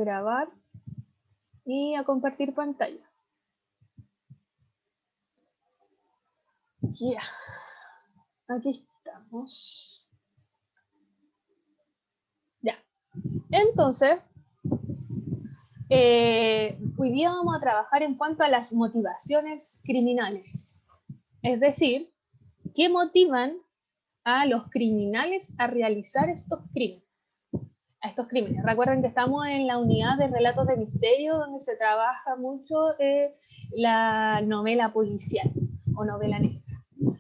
grabar y a compartir pantalla. Ya, aquí estamos. Ya, entonces, hoy día vamos a trabajar en cuanto a las motivaciones criminales. Es decir, ¿qué motivan a los criminales a realizar estos crímenes? Recuerden que estamos en la unidad de relatos de misterio, donde se trabaja mucho la novela policial o novela negra.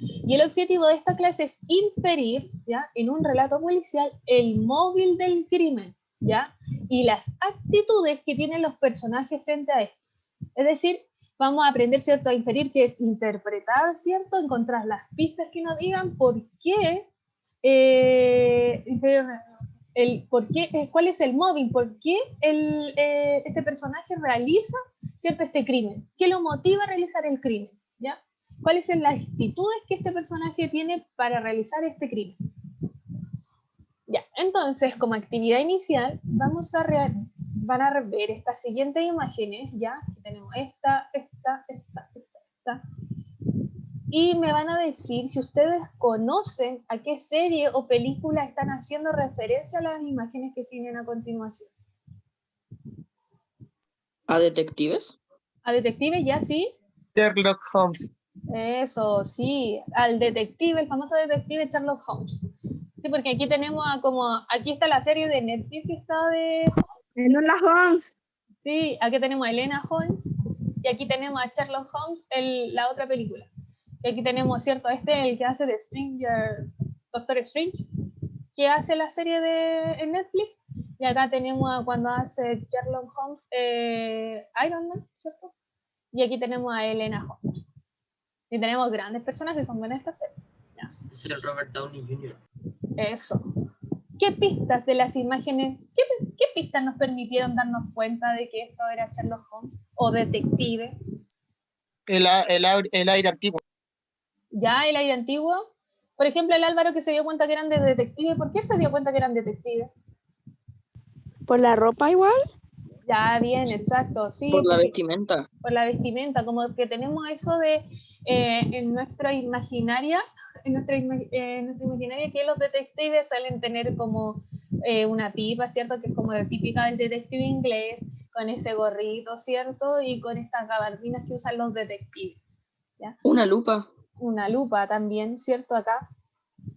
Y el objetivo de esta clase es inferir, ¿ya?, en un relato policial el móvil del crimen, ¿ya?, y las actitudes que tienen los personajes frente a esto. Es decir, vamos a aprender, ¿cierto?, a inferir, que es interpretar, ¿cierto?, encontrar las pistas que nos digan por qué, cuál es el móvil, por qué este personaje realiza, ¿cierto?, este crimen, qué lo motiva a realizar el crimen, ¿ya? ¿Cuáles son las actitudes que este personaje tiene para realizar este crimen? Ya, entonces, como actividad inicial, van a ver estas siguientes imágenes, ¿ya? Aquí tenemos esta, y me van a decir si ustedes conocen a qué serie o película están haciendo referencia a las imágenes que tienen a continuación. ¿A detectives? ¿A detectives, ya sí? Sherlock Holmes. Eso, sí, al detective, el famoso detective Sherlock Holmes. Sí, porque aquí tenemos aquí está la serie de Netflix que está de... Enola Holmes. Sí, aquí tenemos a Elena Holmes y aquí tenemos a Sherlock Holmes, la otra película. Y aquí tenemos, ¿cierto?, el que hace de Doctor Strange, que hace la serie en Netflix. Y acá tenemos a cuando hace Sherlock Holmes Iron Man, ¿cierto? Y aquí tenemos a Elena Holmes. Y tenemos grandes personas que son buenas esta serie. ¿Ya? Es el Robert Downey Jr. Eso. ¿Qué pistas de las imágenes, qué pistas nos permitieron darnos cuenta de que esto era Sherlock Holmes o detective? El aire antiguo. Ya, el aire antiguo. Por ejemplo, el Álvaro, que se dio cuenta que eran de detective. ¿Por qué se dio cuenta que eran detectives? ¿Por la ropa igual? Ya, bien, exacto, sí. Por la vestimenta. Por la vestimenta, como que tenemos eso de en nuestra imaginaria, que los detectives suelen tener como una pipa, ¿cierto? Que es como típica del detective inglés, con ese gorrito, ¿cierto? Y con estas gabardinas que usan los detectives. ¿Ya? Una lupa. Una lupa también, ¿cierto? Acá.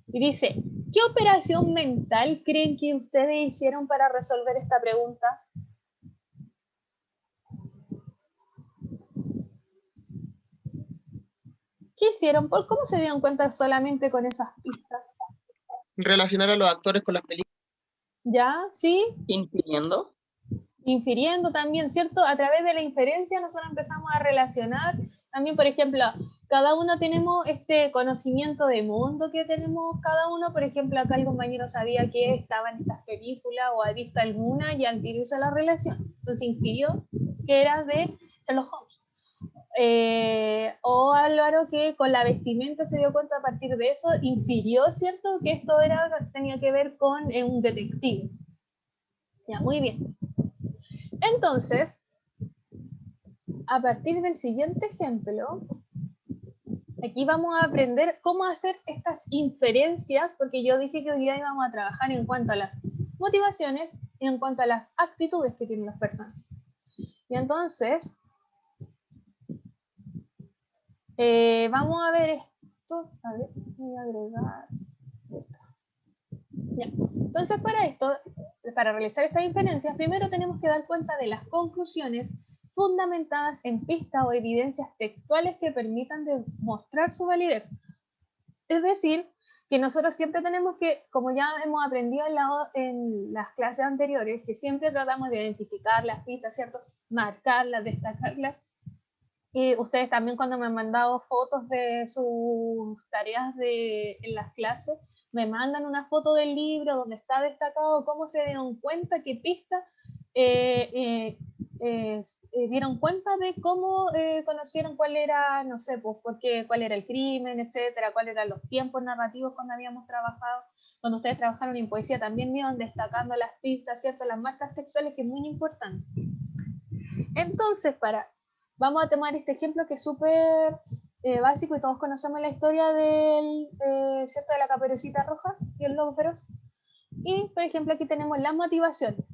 Y dice, ¿qué operación mental creen que ustedes hicieron para resolver esta pregunta? ¿Qué hicieron? ¿Cómo se dieron cuenta solamente con esas pistas? Relacionar a los actores con las películas. ¿Ya? ¿Sí? ¿Infiriendo? Infiriendo también, ¿cierto? A través de la inferencia nosotros empezamos a relacionar. También, por ejemplo, cada uno tenemos este conocimiento de mundo que tenemos cada uno. Por ejemplo, acá el compañero sabía que estaba en estas películas o ha visto alguna y al tiro hizo la relación. Entonces infirió que era de Sherlock Holmes. O Álvaro, que con la vestimenta se dio cuenta a partir de eso, infirió, ¿cierto?, que esto tenía que ver con un detective. Ya, muy bien. Entonces, a partir del siguiente ejemplo, aquí vamos a aprender cómo hacer estas inferencias, porque yo dije que hoy día íbamos a trabajar en cuanto a las motivaciones y en cuanto a las actitudes que tienen las personas. Y entonces, vamos a ver esto. A ver, voy a agregar. Ya. Entonces, para realizar estas inferencias, primero tenemos que dar cuenta de las conclusiones fundamentadas en pistas o evidencias textuales que permitan demostrar su validez. Es decir, que nosotros siempre tenemos que, como ya hemos aprendido en las clases anteriores, que siempre tratamos de identificar las pistas, ¿cierto? Marcarlas, destacarlas. Y ustedes también, cuando me han mandado fotos de sus tareas en las clases, me mandan una foto del libro donde está destacado cómo se dieron cuenta, qué pistas dieron cuenta de cómo conocieron cuál era, no sé, pues cuál era el crimen, etcétera, cuáles eran los tiempos narrativos cuando habíamos trabajado. cuando ustedes trabajaron en poesía también iban destacando las pistas, ¿cierto? Las marcas textuales, que es muy importante. Entonces, vamos a tomar este ejemplo que es súper básico y todos conocemos la historia ¿cierto? De la Caperucita Roja y el lobo feroz. Y, por ejemplo, aquí tenemos las motivaciones.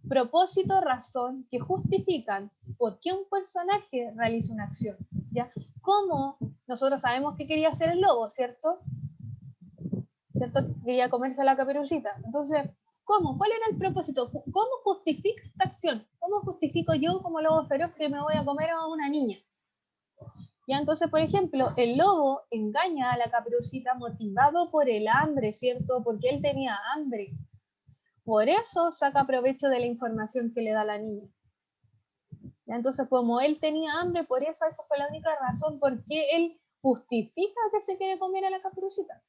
Propósito, razón, que justifican por qué un personaje realiza una acción, ¿ya? Como nosotros sabemos que quería hacer el lobo, ¿cierto? Quería comerse a la Caperucita. Entonces, ¿cómo? ¿Cuál era el propósito? ¿Cómo justifico esta acción? ¿Cómo justifico yo como lobo feroz que me voy a comer a una niña? Ya, entonces, por ejemplo, el lobo engaña a la Caperucita motivado por el hambre, ¿cierto? Porque él tenía hambre. Por eso saca provecho de la información que le da la niña. ¿Ya? Entonces, como él tenía hambre, por eso esa fue la única razón por qué él justifica que se quiere comer a la Caperucita.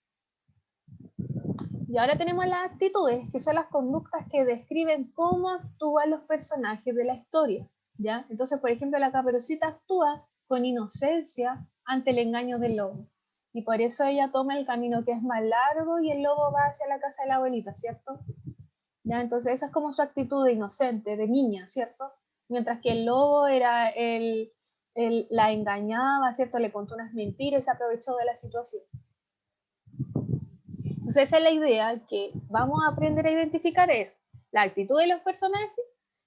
Y ahora tenemos las actitudes, que son las conductas que describen cómo actúan los personajes de la historia, ¿ya? Entonces, por ejemplo, la Caperucita actúa con inocencia ante el engaño del lobo. Y por eso ella toma el camino que es más largo y el lobo va hacia la casa de la abuelita, ¿cierto? ¿Ya? Entonces, esa es como su actitud de inocente, de niña, ¿cierto? Mientras que el lobo era la engañaba, ¿cierto? Le contó unas mentiras y se aprovechó de la situación. Entonces esa es la idea que vamos a aprender a identificar, es la actitud de los personajes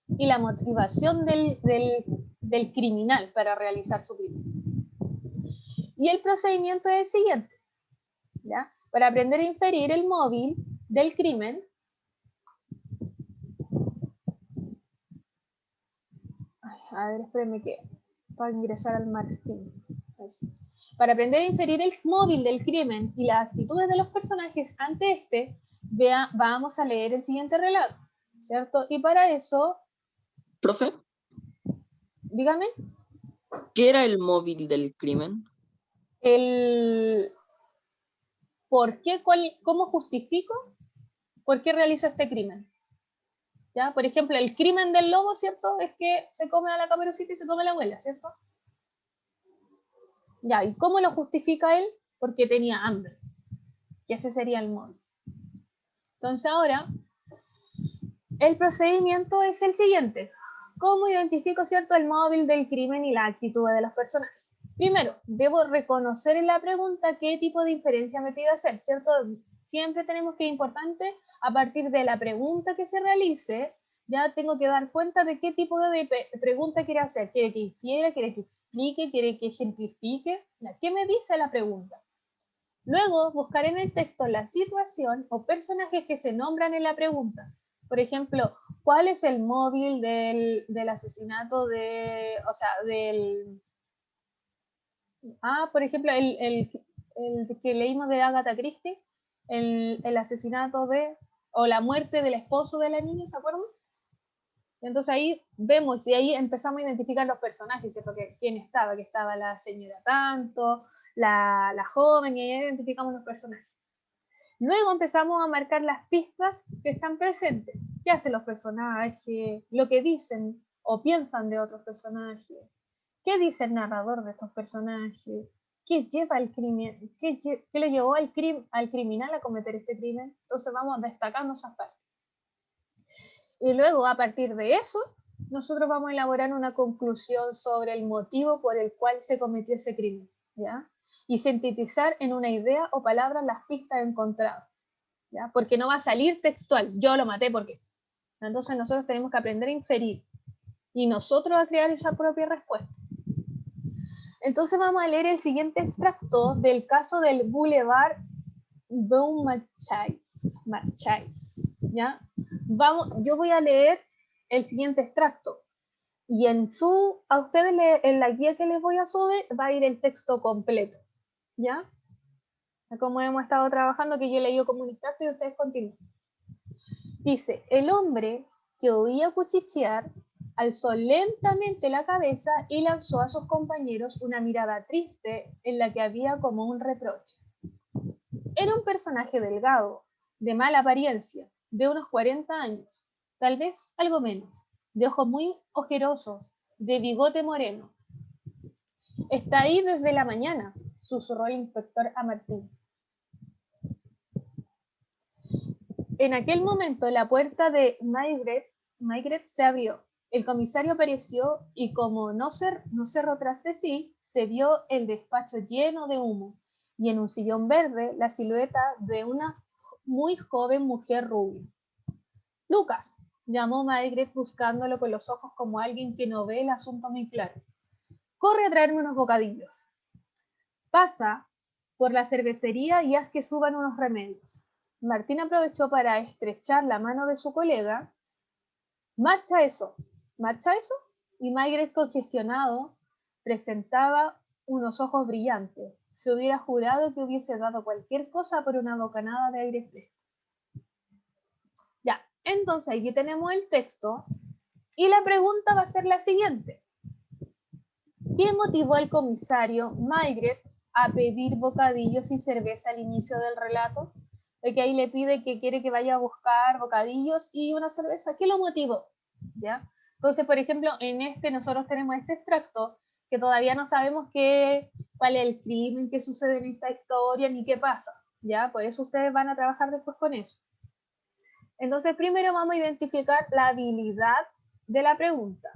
y la motivación del criminal para realizar su crimen. Y el procedimiento es el siguiente, ¿ya? Para aprender a inferir el móvil del crimen, a ver, espérenme que para ingresar al Martín. Para aprender a inferir el móvil del crimen y las actitudes de los personajes ante este, vamos a leer el siguiente relato, ¿cierto? Y para eso, Profe, dígame, ¿qué era el móvil del crimen? ¿por qué, cómo justifico por qué realizo este crimen? ¿Ya? Por ejemplo, el crimen del lobo, ¿cierto? Es que se come a la Caperucita y se come a la abuela, ¿cierto? Ya, ¿y cómo lo justifica él? Porque tenía hambre. Y ese sería el móvil. Entonces ahora, el procedimiento es el siguiente. ¿Cómo identifico, cierto, el móvil del crimen y la actitud de los personajes? Primero, debo reconocer en la pregunta qué tipo de inferencia me pide hacer, ¿cierto? Siempre tenemos que, importante, a partir de la pregunta que se realice, ya tengo que dar cuenta de qué tipo de pregunta quiere hacer. ¿Quiere que infiera? ¿Quiere que explique? ¿Quiere que ejemplifique? ¿Qué me dice la pregunta? Luego, buscar en el texto la situación o personajes que se nombran en la pregunta. Por ejemplo, ¿cuál es el móvil del asesinato por ejemplo, el que leímos de Agatha Christie, el asesinato o la muerte del esposo de la niña, ¿se acuerdan? Entonces ahí vemos y ahí empezamos a identificar los personajes, ¿cierto? ¿Quién estaba? Que estaba la señora tanto, la joven, y ahí identificamos los personajes. Luego empezamos a marcar las pistas que están presentes. ¿Qué hacen los personajes? Lo que dicen o piensan de otros personajes. ¿Qué dice el narrador de estos personajes? ¿Qué lleva el crimen? ¿Qué le llevó al criminal a cometer este crimen? Entonces vamos destacando esas partes. Y luego, a partir de eso, nosotros vamos a elaborar una conclusión sobre el motivo por el cual se cometió ese crimen, ¿ya? Y sintetizar en una idea o palabra las pistas encontradas, ¿ya? Porque no va a salir textual, yo lo maté porque. Entonces nosotros tenemos que aprender a inferir y nosotros a crear esa propia respuesta. Entonces vamos a leer el siguiente extracto del caso del Boulevard Beaumarchais, ¿ya? Yo voy a leer el siguiente extracto y a ustedes en la guía que les voy a subir va a ir el texto completo, ¿ya? Como hemos estado trabajando, que yo he leído como un extracto y ustedes continúen. Dice, el hombre que oía cuchichear alzó lentamente la cabeza y lanzó a sus compañeros una mirada triste en la que había como un reproche. Era un personaje delgado, de mala apariencia, de unos 40 años, tal vez algo menos, de ojos muy ojerosos, de bigote moreno. Está ahí desde la mañana, susurró el inspector a Martín. En aquel momento la puerta de Maigret se abrió. El comisario apareció y como no cerró tras de sí, se vio el despacho lleno de humo y en un sillón verde la silueta de una muy joven mujer rubia. Lucas, llamó Maigret buscándolo con los ojos como alguien que no ve el asunto muy claro. Corre a traerme unos bocadillos. Pasa por la cervecería y haz que suban unos remedios. Martín aprovechó para estrechar la mano de su colega. Marcha eso, marcha eso. Y Maigret, congestionado, presentaba unos ojos brillantes. Se hubiera jurado que hubiese dado cualquier cosa por una bocanada de aire fresco. Ya, entonces aquí tenemos el texto y la pregunta va a ser la siguiente. ¿Qué motivó al comisario Maigret a pedir bocadillos y cerveza al inicio del relato? De que ahí le pide que quiere que vaya a buscar bocadillos y una cerveza. ¿Qué lo motivó? ¿Ya? Entonces, por ejemplo, en nosotros tenemos este extracto que todavía no sabemos cuál es el crimen que sucede en esta historia ni qué pasa. ¿Ya? Por eso ustedes van a trabajar después con eso. Entonces, primero vamos a identificar la habilidad de la pregunta.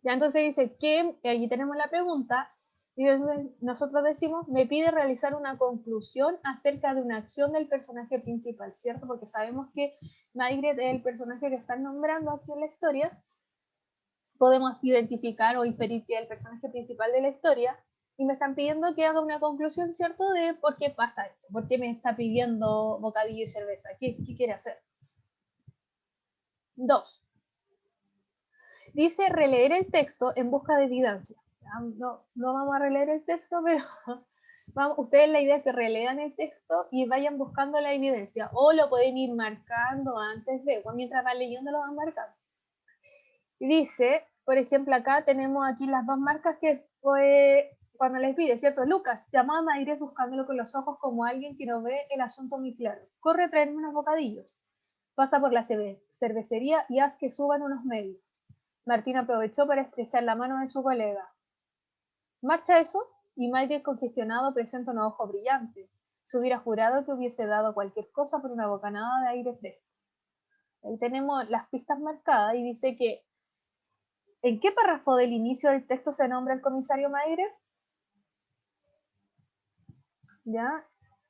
Ya entonces dice que, allí tenemos la pregunta, y nosotros decimos, me pide realizar una conclusión acerca de una acción del personaje principal, ¿cierto? Porque sabemos que Maigret es el personaje que están nombrando aquí en la historia. Podemos identificar o inferir que es el personaje principal de la historia, y me están pidiendo que haga una conclusión, ¿cierto? De por qué pasa esto, por qué me está pidiendo bocadillo y cerveza, qué quiere hacer. 2. Dice releer el texto en busca de evidencia. No vamos a releer el texto, pero ustedes la idea es que relean el texto y vayan buscando la evidencia, o lo pueden ir marcando antes de, o mientras van leyendo lo van marcando. Y dice, por ejemplo, acá tenemos aquí las dos marcas que fue cuando les pide, ¿cierto? Lucas, llamó a Maigret buscándolo con los ojos como alguien que no ve el asunto muy claro. Corre a traerme unos bocadillos. Pasa por la cervecería y haz que suban unos medios. Martín aprovechó para estrechar la mano de su colega. Marcha eso, y Maigret, congestionado, presenta un ojo brillante. Se hubiera jurado que hubiese dado cualquier cosa por una bocanada de aire fresco. Ahí tenemos las pistas marcadas y dice que ¿en qué párrafo del inicio del texto se nombra el comisario Maigret? ¿Ya?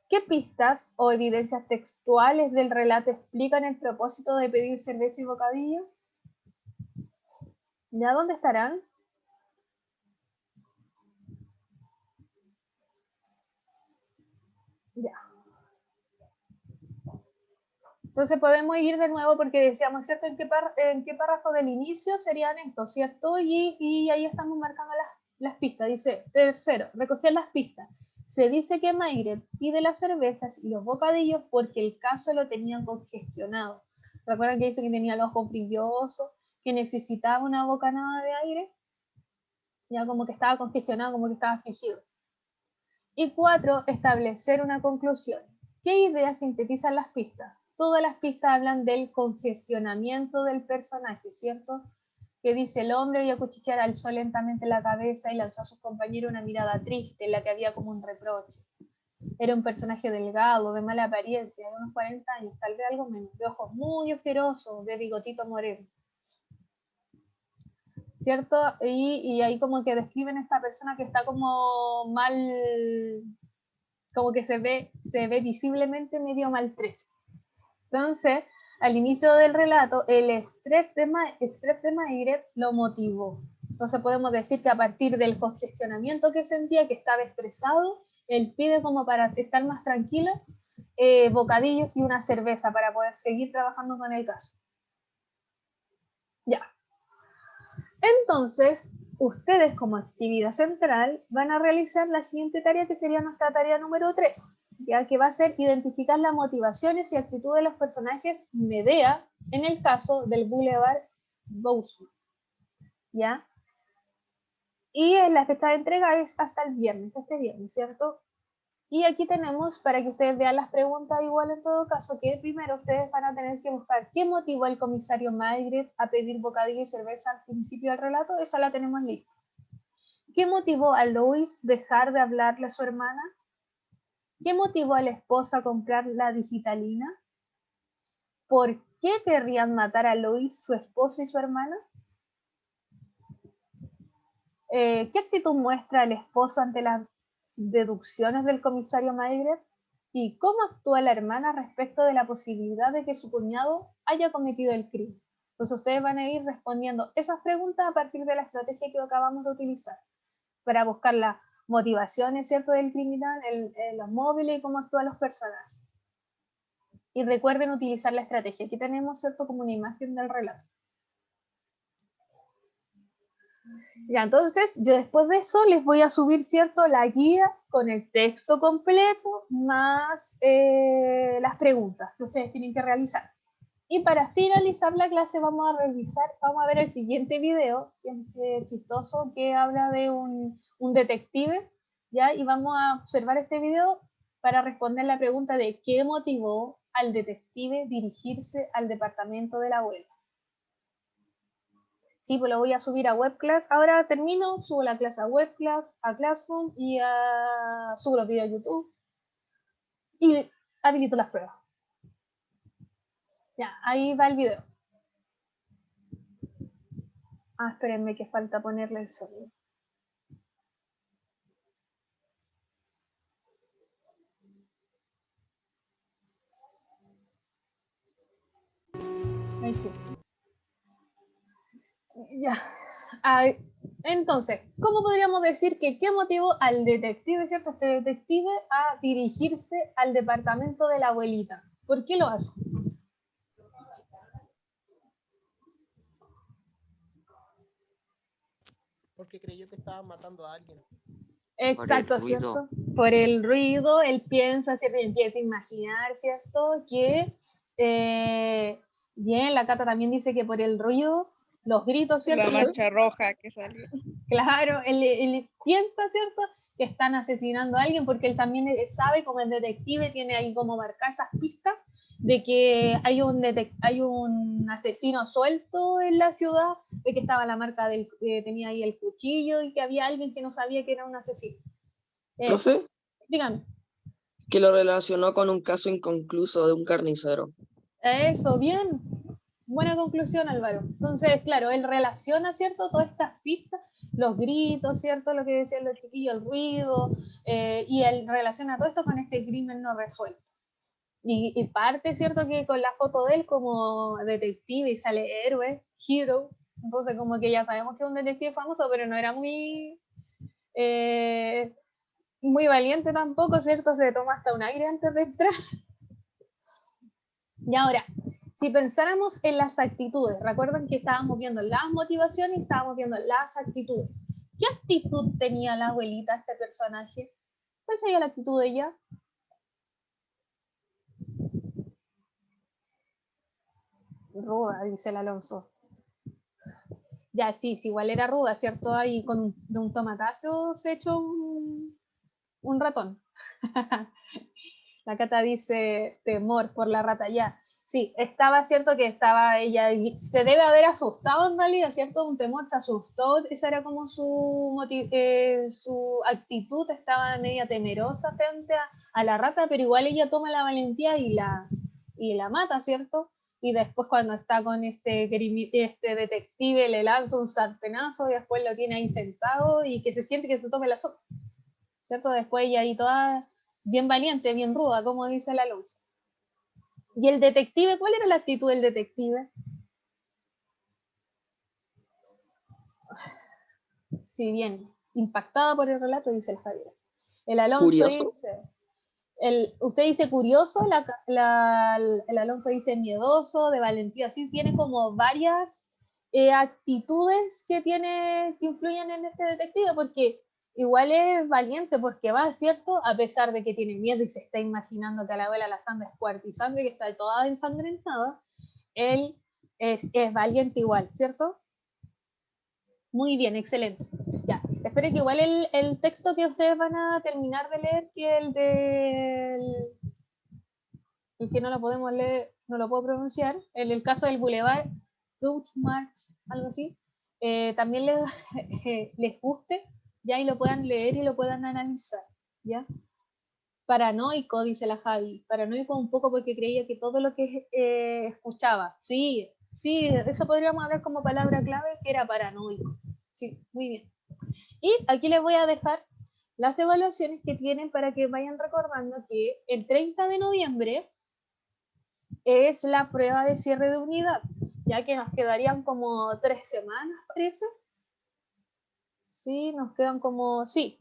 ¿Qué pistas o evidencias textuales del relato explican el propósito de pedir cerveza y bocadillo? ¿Ya dónde estarán? Ya. Entonces podemos ir de nuevo porque decíamos, ¿cierto? ¿En qué párrafo del inicio serían estos, ¿cierto? Y ahí estamos marcando las pistas. Dice, tercero, recoger las pistas. Se dice que Maigret pide las cervezas y los bocadillos porque el caso lo tenían congestionado. ¿Recuerdan que dice que tenía los ojos brillosos, que necesitaba una bocanada de aire? Ya como que estaba congestionado, como que estaba afligido. Y 4, establecer una conclusión. ¿Qué ideas sintetizan las pistas? Todas las pistas hablan del congestionamiento del personaje, ¿cierto? Que dice el hombre y acuchillar alzó lentamente la cabeza y lanzó a su compañero una mirada triste en la que había como un reproche. Era un personaje delgado, de mala apariencia, de unos 40 años, tal vez algo menos, de ojos muy asquerosos, de bigotito moreno. ¿Cierto? Y ahí como que describen a esta persona que está como mal, como que se ve visiblemente medio maltrecho. Entonces, al inicio del relato, el estrés de Maigret lo motivó. Entonces podemos decir que a partir del congestionamiento que sentía, que estaba estresado, él pide como para estar más tranquilo, bocadillos y una cerveza para poder seguir trabajando con el caso. Ya. Entonces, ustedes como actividad central van a realizar la siguiente tarea, que sería nuestra tarea número 3, ya que va a ser identificar las motivaciones y actitudes de los personajes Medea en el caso del Boulevard Boussman, ¿ya? Y la fecha de entrega es hasta el viernes, este viernes, ¿cierto? Y aquí tenemos, para que ustedes vean las preguntas igual en todo caso, que primero ustedes van a tener que buscar qué motivó al comisario Maigret a pedir bocadillo y cerveza al principio del relato. Esa la tenemos lista. ¿Qué motivó a Lois dejar de hablarle a su hermana? ¿Qué motivó a la esposa a comprar la digitalina? ¿Por qué querrían matar a Lois, su esposo y su hermana? ¿Qué actitud muestra el esposo ante las deducciones del comisario Maigret? ¿Y cómo actúa la hermana respecto de la posibilidad de que su cuñado haya cometido el crimen? Entonces ustedes van a ir respondiendo esas preguntas a partir de la estrategia que acabamos de utilizar para buscar las motivaciones, ¿cierto?, del criminal, los móviles y cómo actúan los personajes. Y recuerden utilizar la estrategia. Aquí tenemos, ¿cierto?, como una imagen del relato. Ya, entonces, yo después de eso les voy a subir, ¿cierto?, la guía con el texto completo, más las preguntas que ustedes tienen que realizar. Y para finalizar la clase vamos a ver el siguiente video, que es chistoso, que habla de un detective, ¿ya? Y vamos a observar este video para responder la pregunta de qué motivó al detective dirigirse al departamento de la abuela. Sí, pues lo voy a subir a WebClass. Ahora termino, subo la clase a WebClass, a Classroom y subo los videos a YouTube. Y habilito las pruebas. Ya, ahí va el video. Espérenme que falta ponerle el sonido. Ahí sí. Ya. Entonces, ¿cómo podríamos decir que qué motivó al detective, ¿cierto? Este detective a dirigirse al departamento de la abuelita? ¿Por qué lo hace? Porque creyó que estaban matando a alguien. Exacto, ¿cierto? Por el ruido, él piensa, ¿cierto? Y empieza a imaginar, ¿cierto? Que, bien, la Cata también dice que por el ruido, los gritos, ¿cierto? La mancha roja que salió. Claro, él piensa, ¿cierto?, que están asesinando a alguien porque él también sabe, como el detective, tiene ahí como marcar esas pistas de que hay un asesino suelto en la ciudad, de que estaba la marca que tenía ahí el cuchillo y que había alguien que no sabía que era un asesino. Profe, Dígame. que lo relacionó con un caso inconcluso de un carnicero. Eso, bien. Buena conclusión, Álvaro. Entonces, claro, él relaciona, ¿cierto?, todas estas pistas, los gritos, ¿cierto?, lo que decían los chiquillos, el ruido, y él relaciona todo esto con este crimen no resuelto. Y parte, ¿cierto?, que con la foto de él como detective y sale héroe, hero, entonces como que ya sabemos que es un detective famoso, pero no era muy valiente tampoco, ¿cierto? Se toma hasta un aire antes de entrar. Y ahora, si pensáramos en las actitudes, recuerden que estábamos viendo las motivaciones y estábamos viendo las actitudes. ¿Qué actitud tenía la abuelita, este personaje? ¿Cuál sería la actitud de ella? Ruda, dice el Alonso. Ya, sí, igual era ruda, ¿cierto? Ahí de un tomatazo se echó un ratón. La Cata dice temor por la rata, ya. Sí, estaba cierto que estaba ella, se debe haber asustado en realidad, ¿cierto? Un temor, se asustó, esa era como su actitud, estaba media temerosa frente a la rata, pero igual ella toma la valentía y la mata, ¿cierto? Y después cuando está con este detective le lanza un sartenazo y después lo tiene ahí sentado y que se siente que se tome la sopa, ¿cierto? Después ella ahí toda bien valiente, bien ruda, como dice la luz. ¿Y el detective? ¿Cuál era la actitud del detective? Si bien impactada por el relato, dice el Javier. El Alonso Curioso. dice, usted dice curioso, el Alonso dice miedoso, de valentía, sí, tiene como varias actitudes que influyen en este detective, porque igual es valiente porque va, ¿cierto? A pesar de que tiene miedo y se está imaginando que a la abuela la están descuartizando y que está toda ensangrentada, él es valiente igual, ¿cierto? Muy bien, excelente. Ya, espero que igual el texto que ustedes van a terminar de leer, que el que no lo podemos leer, no lo puedo pronunciar, en el caso del Boulevard, March, algo así, también les guste, ya, y lo puedan leer y lo puedan analizar, ¿ya? Paranoico, dice la Javi. Paranoico un poco porque creía que todo lo que escuchaba. Sí, sí, eso podríamos hablar como palabra clave, que era paranoico. Sí, muy bien. Y aquí les voy a dejar las evaluaciones que tienen para que vayan recordando que el 30 de noviembre es la prueba de cierre de unidad, ya que nos quedarían como 3 semanas, parece. Sí, nos quedan como, sí,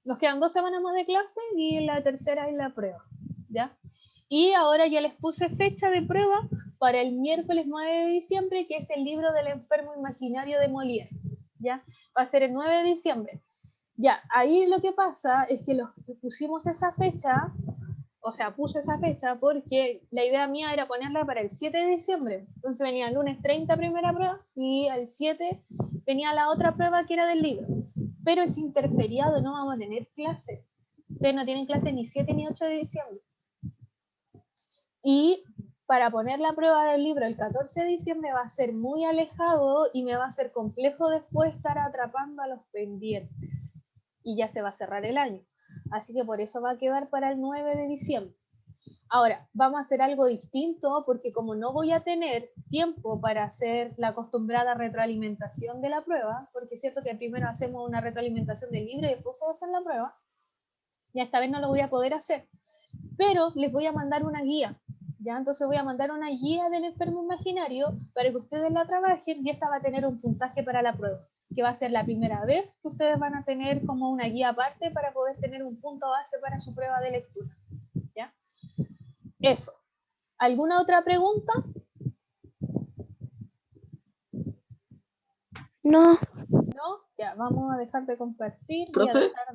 nos quedan 2 semanas más de clase y la tercera es la prueba, ¿ya? Y ahora ya les puse fecha de prueba para el miércoles 9 de diciembre, que es el libro del enfermo imaginario de Molière, ¿ya? Va a ser el 9 de diciembre. Ya, ahí lo que pasa es que pusimos esa fecha, o sea, puse esa fecha porque la idea mía era ponerla para el 7 de diciembre. Entonces venía el lunes 30 primera prueba y al 7 venía la otra prueba que era del libro. Pero es interferiado, no vamos a tener clase. Ustedes no tienen clase ni 7 ni 8 de diciembre. Y para poner la prueba del libro el 14 de diciembre va a ser muy alejado y me va a ser complejo después estar atrapando a los pendientes. Y ya se va a cerrar el año. Así que por eso va a quedar para el 9 de diciembre. Ahora, vamos a hacer algo distinto porque como no voy a tener tiempo para hacer la acostumbrada retroalimentación de la prueba, porque es cierto que primero hacemos una retroalimentación del libro y después puedo hacer la prueba, y esta vez no lo voy a poder hacer, pero les voy a mandar una guía, ¿ya? Entonces voy a mandar una guía del enfermo imaginario para que ustedes la trabajen y esta va a tener un puntaje para la prueba, que va a ser la primera vez que ustedes van a tener como una guía aparte para poder tener un punto base para su prueba de lectura, ¿ya? Eso. ¿Alguna otra pregunta? No. ¿No? Ya, vamos a dejar de compartir. Voy a Profe. dejar